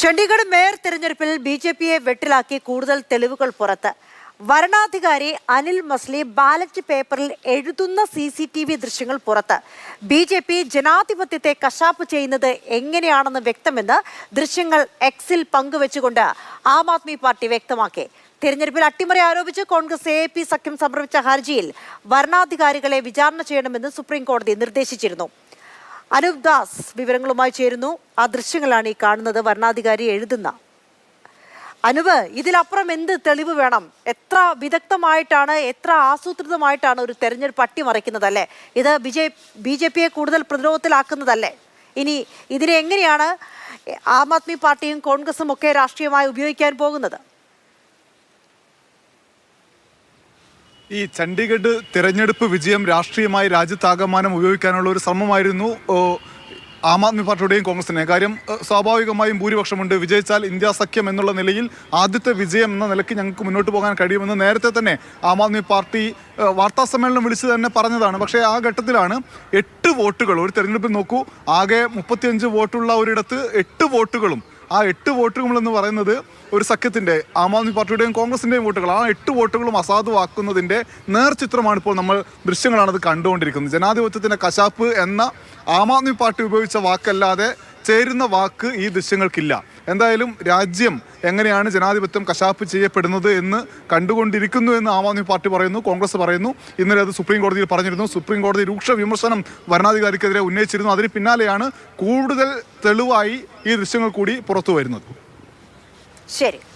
Chandigarh mayor തെരഞ്ഞെടുപ്പിൽ ബിജെപിയെ വെട്ടിലാക്കി കൂടുതൽ തെളിവുകൾ പുറത്ത്. വരണാധികാരി അനിൽ മസ്ലി ബാലറ്റ് പേപ്പറിൽ എഴുതുന്ന CCTV ദൃശ്യങ്ങൾ പുറത്ത്. ബിജെപി ജനാധിപത്യത്തെ കശാപ്പ് ചെയ്യുന്നത് എങ്ങനെയാണെന്ന് വ്യക്തമെന്ന് ദൃശ്യങ്ങൾ എക്സിൽ പങ്കുവെച്ചുകൊണ്ട് ആം ആദ്മി പാർട്ടി വ്യക്തമാക്കി. തെരഞ്ഞെടുപ്പിൽ അട്ടിമറി ആരോപിച്ച് കോൺഗ്രസ് AAP സഖ്യം സമർപ്പിച്ച ഹർജിയിൽ വരണാധികാരികളെ വിചാരണ ചെയ്യണമെന്ന് സുപ്രീം കോടതി നിർദ്ദേശിച്ചിരുന്നു. അനൂപ് ദാസ് വിവരങ്ങളുമായി ചേരുന്നു. ആ ദൃശ്യങ്ങളാണ് ഈ കാണുന്നത്. വരണാധികാരി എഴുതുന്ന. അനൂപ്, ഇതിലപ്പുറം എന്ത് തെളിവ് വേണം? എത്ര വിദഗ്ധമായിട്ടാണ്, എത്ര ആസൂത്രിതമായിട്ടാണ് ഒരു തെരഞ്ഞെടുപ്പ് അട്ടിമറിക്കുന്നതല്ലേ? ഇത് ബിജെപിയെ കൂടുതൽ പ്രതിരോധത്തിലാക്കുന്നതല്ലേ? ഇനി ഇതിനെ എങ്ങനെയാണ് ആം ആദ്മി പാർട്ടിയും കോൺഗ്രസും ഒക്കെ രാഷ്ട്രീയമായി ഉപയോഗിക്കാൻ പോകുന്നത്? ഈ ചണ്ഡീഗഡ് തിരഞ്ഞെടുപ്പ് വിജയം രാഷ്ട്രീയമായി രാജ്യത്താകമാനം ഉപയോഗിക്കാനുള്ള ഒരു ശ്രമമായിരുന്നു ആം ആദ്മി പാർട്ടിയുടെയും കോൺഗ്രസിൻ്റെയും. കാര്യം സ്വാഭാവികമായും ഭൂരിപക്ഷമുണ്ട്. വിജയിച്ചാൽ ഇന്ത്യ സഖ്യം എന്നുള്ള നിലയിൽ ആദ്യത്തെ വിജയം എന്ന നിലയ്ക്ക് ഞങ്ങൾക്ക് മുന്നോട്ട് പോകാൻ കഴിയുമെന്ന് നേരത്തെ തന്നെ ആം ആദ്മി പാർട്ടി വാർത്താ സമ്മേളനം വിളിച്ച് തന്നെ പറഞ്ഞതാണ്. പക്ഷേ ആ ഘട്ടത്തിലാണ് 8 വോട്ടുകൾ ഒരു തെരഞ്ഞെടുപ്പിൽ നോക്കൂ, ആകെ 35 വോട്ടുള്ള ഒരിടത്ത് 8 വോട്ടുകളും, ആ 8 വോട്ടുകൾ എന്ന് പറയുന്നത് ഒരു സഖ്യത്തിൻ്റെ ആം ആദ്മി പാർട്ടിയുടെയും കോൺഗ്രസിൻ്റെയും വോട്ടുകൾ, ആ 8 വോട്ടുകളും അസാധുവാക്കുന്നതിൻ്റെ നേർചിത്രമാണ് ഇപ്പോൾ നമ്മൾ ദൃശ്യങ്ങളാണത് കണ്ടുകൊണ്ടിരിക്കുന്നത്. ജനാധിപത്യത്തിൻ്റെ കശാപ്പ് എന്ന ആം ആദ്മി പാർട്ടി ഉപയോഗിച്ച വാക്കല്ലാതെ ചേരുന്ന വാക്ക് ഈ ദൃശ്യങ്ങൾക്കില്ല. എന്തായാലും രാജ്യം എങ്ങനെയാണ് ജനാധിപത്യം കശാപ്പ് ചെയ്യപ്പെടുന്നത് എന്ന് കണ്ടുകൊണ്ടിരിക്കുന്നു എന്ന് ആം ആദ്മി പാർട്ടി പറയുന്നു, കോൺഗ്രസ് പറയുന്നു. ഇന്നലെ അത് സുപ്രീം കോടതിയിൽ പറഞ്ഞിരുന്നു. സുപ്രീം കോടതി രൂക്ഷ വിമർശനം ഭരണാധികാരിക്കെതിരെ ഉന്നയിച്ചിരുന്നു. അതിന് പിന്നാലെയാണ് കൂടുതൽ തെളിവായി ഈ ദൃശ്യങ്ങൾ കൂടി പുറത്തു വരുന്നത്. ശരി.